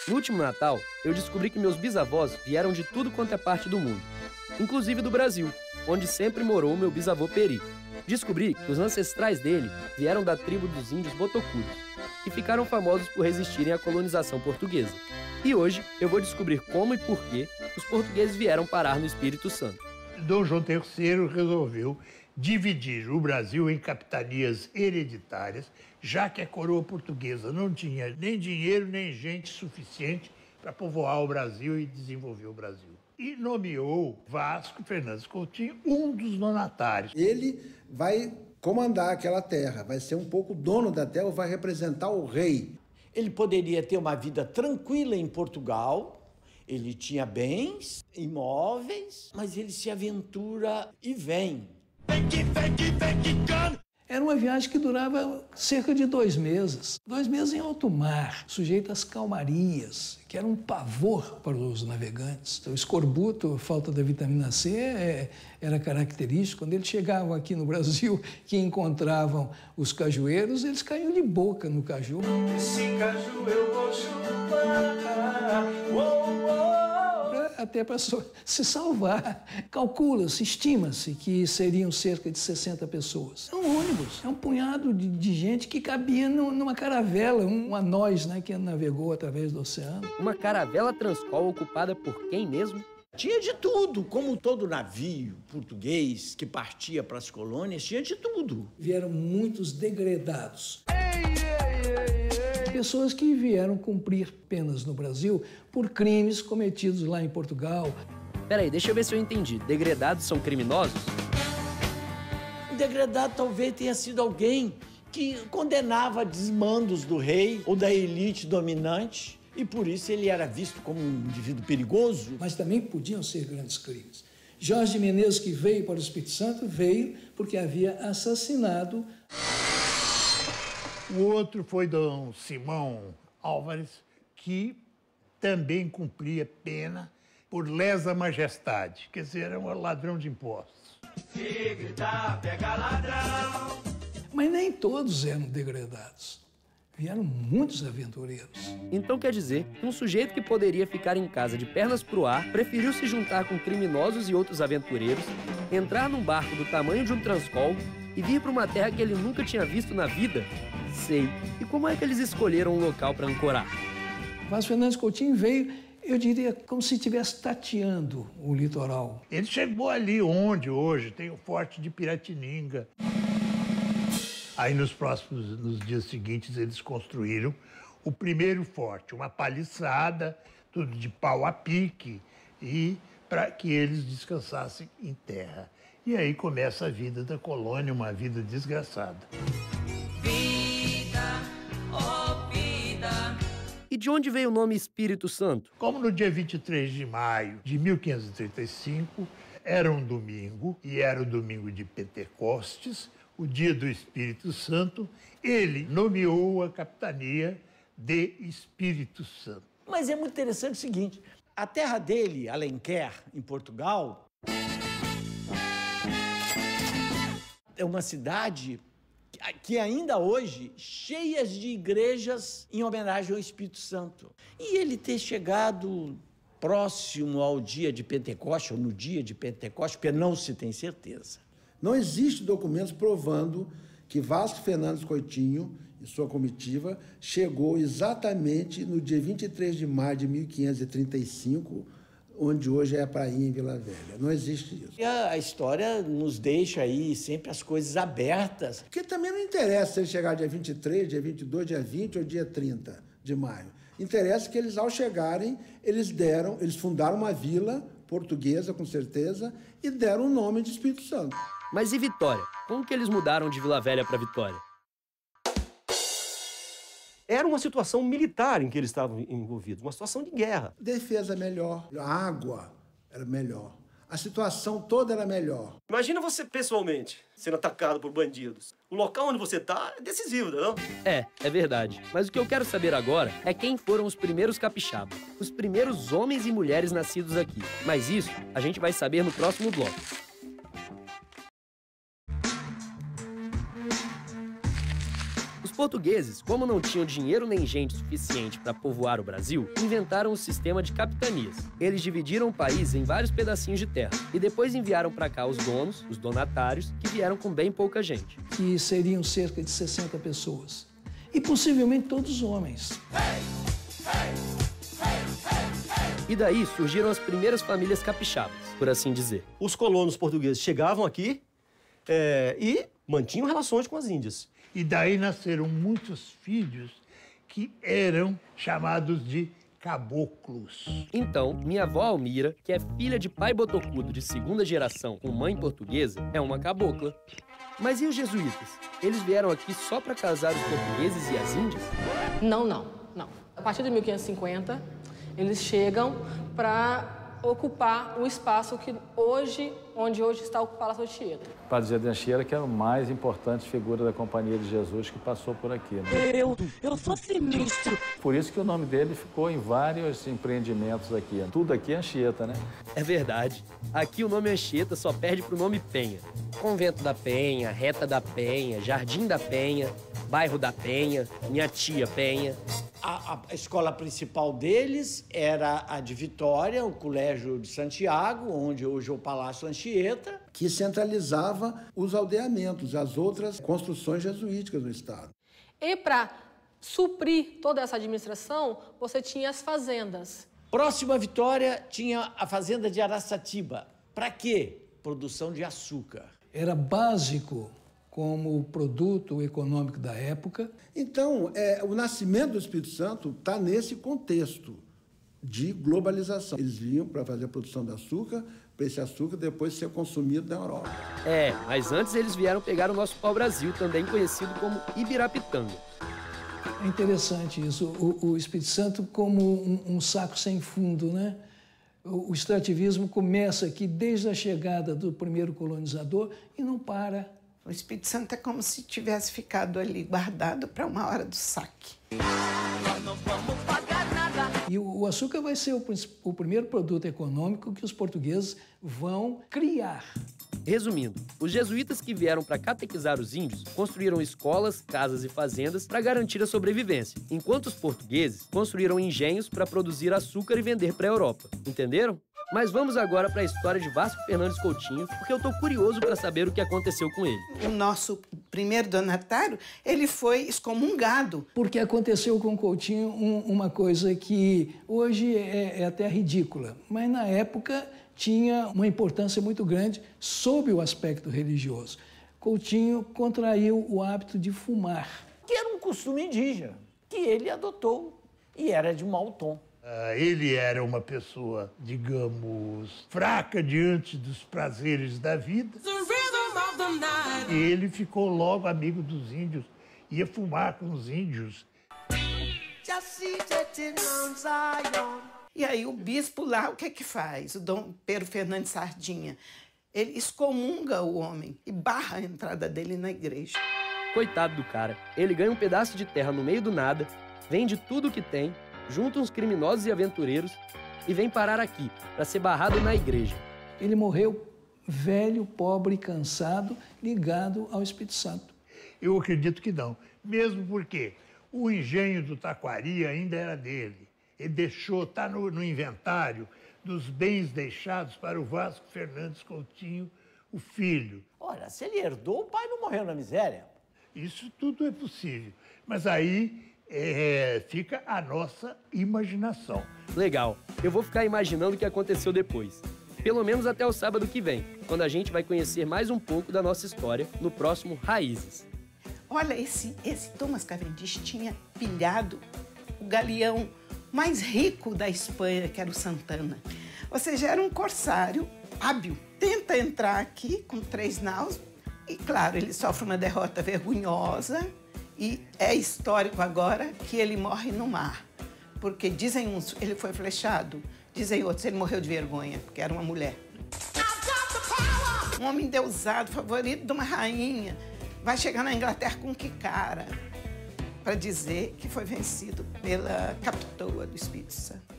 No último Natal, eu descobri que meus bisavós vieram de tudo quanto é parte do mundo, inclusive do Brasil, onde sempre morou meu bisavô Peri. Descobri que os ancestrais dele vieram da tribo dos índios Botocudos, que ficaram famosos por resistirem à colonização portuguesa. E hoje eu vou descobrir como e por que os portugueses vieram parar no Espírito Santo. Dom João III resolveu dividir o Brasil em capitanias hereditárias, já que a coroa portuguesa não tinha nem dinheiro nem gente suficiente para povoar o Brasil e desenvolver o Brasil. E nomeou Vasco Fernandes Coutinho um dos donatários. Ele vai comandar aquela terra, vai ser um pouco dono da terra, vai representar o rei. Ele poderia ter uma vida tranquila em Portugal, ele tinha bens, imóveis, mas ele se aventura e vem. Era uma viagem que durava cerca de 2 meses. 2 meses em alto mar, sujeito às calmarias, que era um pavor para os navegantes. O escorbuto, falta da vitamina C, era característico. Quando eles chegavam aqui no Brasil, que encontravam os cajueiros, eles caíam de boca no caju. Esse caju eu vou chupar, até para se salvar. Calcula-se, estima-se que seriam cerca de 60 pessoas. É um ônibus, é um punhado de gente que cabia numa caravela, uma nós, né, que navegou através do oceano. Uma caravela Transcol ocupada por quem mesmo? Tinha de tudo, como todo navio português que partia para as colônias, tinha de tudo. Vieram muitos degredados. Pessoas que vieram cumprir penas no Brasil por crimes cometidos lá em Portugal. Peraí, deixa eu ver se eu entendi. Degredados são criminosos? O degredado talvez tenha sido alguém que condenava desmandos do rei ou da elite dominante e por isso ele era visto como um indivíduo perigoso. Mas também podiam ser grandes crimes. Jorge de Menezes, que veio para o Espírito Santo, veio porque havia assassinado. O outro foi Dom Simão Álvares, que também cumpria pena por lesa majestade, quer dizer, era um ladrão de impostos. Se gritar, pega ladrão. Mas nem todos eram degredados. Vieram muitos aventureiros. Então quer dizer que um sujeito que poderia ficar em casa de pernas pro ar preferiu se juntar com criminosos e outros aventureiros, entrar num barco do tamanho de um Transcol e vir para uma terra que ele nunca tinha visto na vida? Sei. E como é que eles escolheram um local para ancorar? Vasco Fernandes Coutinho veio, eu diria, como se estivesse tateando o litoral. Ele chegou ali onde hoje tem o Forte de Piratininga. Aí nos dias seguintes eles construíram o primeiro forte, uma paliçada, tudo de pau a pique, e para que eles descansassem em terra. E aí começa a vida da colônia, uma vida desgraçada. E de onde veio o nome Espírito Santo? Como no dia 23 de maio de 1535, era um domingo, e era o domingo de Pentecostes, o dia do Espírito Santo, ele nomeou a capitania de Espírito Santo. Mas é muito interessante o seguinte, a terra dele, Alenquer, em Portugal, é uma cidade que ainda hoje, cheias de igrejas em homenagem ao Espírito Santo. E ele ter chegado próximo ao dia de Pentecoste, ou no dia de Pentecoste, porque não se tem certeza. Não existe documentos provando que Vasco Fernandes Coutinho e sua comitiva chegou exatamente no dia 23 de maio de 1535, onde hoje é a prainha em Vila Velha. Não existe isso. E a história nos deixa aí sempre as coisas abertas. Porque também não interessa se ele chegar dia 23, dia 22, dia 20 ou dia 30 de maio. Interessa que eles, ao chegarem, eles fundaram uma vila portuguesa, com certeza, e deram o nome de Espírito Santo. Mas e Vitória? Como que eles mudaram de Vila Velha para Vitória? Era uma situação militar em que eles estavam envolvidos, uma situação de guerra. Defesa melhor, a água era melhor. A situação toda era melhor. Imagina você pessoalmente sendo atacado por bandidos. O local onde você tá é decisivo, não? É verdade. Mas o que eu quero saber agora é quem foram os primeiros capixabas. Os primeiros homens e mulheres nascidos aqui. Mas isso a gente vai saber no próximo bloco. Os portugueses, como não tinham dinheiro nem gente suficiente para povoar o Brasil, inventaram o sistema de capitanias. Eles dividiram o país em vários pedacinhos de terra e depois enviaram para cá os donos, os donatários, que vieram com bem pouca gente. Que seriam cerca de 60 pessoas. E possivelmente todos homens. E daí surgiram as primeiras famílias capixabas, por assim dizer. Os colonos portugueses chegavam aqui e mantinham relações com as índias. E daí nasceram muitos filhos que eram chamados de caboclos. Então, minha avó Almira, que é filha de pai botocudo de segunda geração com mãe portuguesa, é uma cabocla. Mas e os jesuítas? Eles vieram aqui só para casar os portugueses e as índias? Não. A partir de 1550, eles chegam para ocupar o espaço onde hoje está o Palácio Anchieta. O Padre José de Anchieta, que era a mais importante figura da Companhia de Jesus que passou por aqui. Né? Eu sou sinistro. Por isso que o nome dele ficou em vários empreendimentos aqui. Né? Tudo aqui é Anchieta, né? É verdade. Aqui o nome Anchieta só perde pro nome Penha. Convento da Penha, Reta da Penha, Jardim da Penha, Bairro da Penha, Minha Tia Penha. A escola principal deles era a de Vitória, o Colégio de Santiago, onde hoje é o Palácio Anchieta. Que centralizava os aldeamentos, as outras construções jesuíticas no estado. E para suprir toda essa administração, você tinha as fazendas. Próximo à Vitória tinha a fazenda de Araçatiba. Para quê? Produção de açúcar. Era básico como produto econômico da época. Então, o nascimento do Espírito Santo está nesse contexto de globalização. Eles vinham para fazer a produção de açúcar, para esse açúcar depois ser consumido na Europa. Mas antes eles vieram pegar o nosso pau-brasil, também conhecido como Ibirapitanga. É interessante isso, o Espírito Santo como um saco sem fundo, né? O extrativismo começa aqui desde a chegada do primeiro colonizador e não para. O Espírito Santo é como se tivesse ficado ali guardado para uma hora do saque. Não vamos pagar nada. E o açúcar vai ser o primeiro produto econômico que os portugueses vão criar. Resumindo, os jesuítas que vieram para catequizar os índios construíram escolas, casas e fazendas para garantir a sobrevivência, enquanto os portugueses construíram engenhos para produzir açúcar e vender para a Europa. Entenderam? Mas vamos agora para a história de Vasco Fernandes Coutinho, porque eu tô curioso para saber o que aconteceu com ele. O nosso primeiro donatário, ele foi excomungado. Porque aconteceu com Coutinho uma coisa que hoje é até ridícula, mas na época tinha uma importância muito grande sob o aspecto religioso. Coutinho contraiu o hábito de fumar. Que era um costume indígena, que ele adotou e era de mau tom. Ele era uma pessoa, digamos, fraca diante dos prazeres da vida. E ele ficou logo amigo dos índios, ia fumar com os índios. E aí o bispo lá, o que é que faz? O Dom Pedro Fernandes Sardinha. Ele excomunga o homem e barra a entrada dele na igreja. Coitado do cara. Ele ganha um pedaço de terra no meio do nada, vende tudo o que tem, junta uns criminosos e aventureiros e vem parar aqui, para ser barrado na igreja. Ele morreu velho, pobre, cansado, ligado ao Espírito Santo. Eu acredito que não, mesmo porque o engenho do Taquari ainda era dele. Ele deixou, está no inventário dos bens deixados para o Vasco Fernandes Coutinho, o filho. Ora, se ele herdou, o pai não morreu na miséria. Isso tudo é possível, mas aí fica a nossa imaginação. Legal, eu vou ficar imaginando o que aconteceu depois. Pelo menos até o sábado que vem, quando a gente vai conhecer mais um pouco da nossa história no próximo Raízes. Olha, esse Thomas Cavendish tinha pilhado o galeão mais rico da Espanha, que era o Santana. Ou seja, era um corsário hábil. Tenta entrar aqui com 3 naus e, claro, ele sofre uma derrota vergonhosa e é histórico agora que ele morre no mar. Porque dizem uns, ele foi flechado, dizem outros, ele morreu de vergonha, porque era uma mulher. um homem endeusado, favorito de uma rainha, vai chegar na Inglaterra com que cara? Para dizer que foi vencido pela capitoa do Espírito Santo.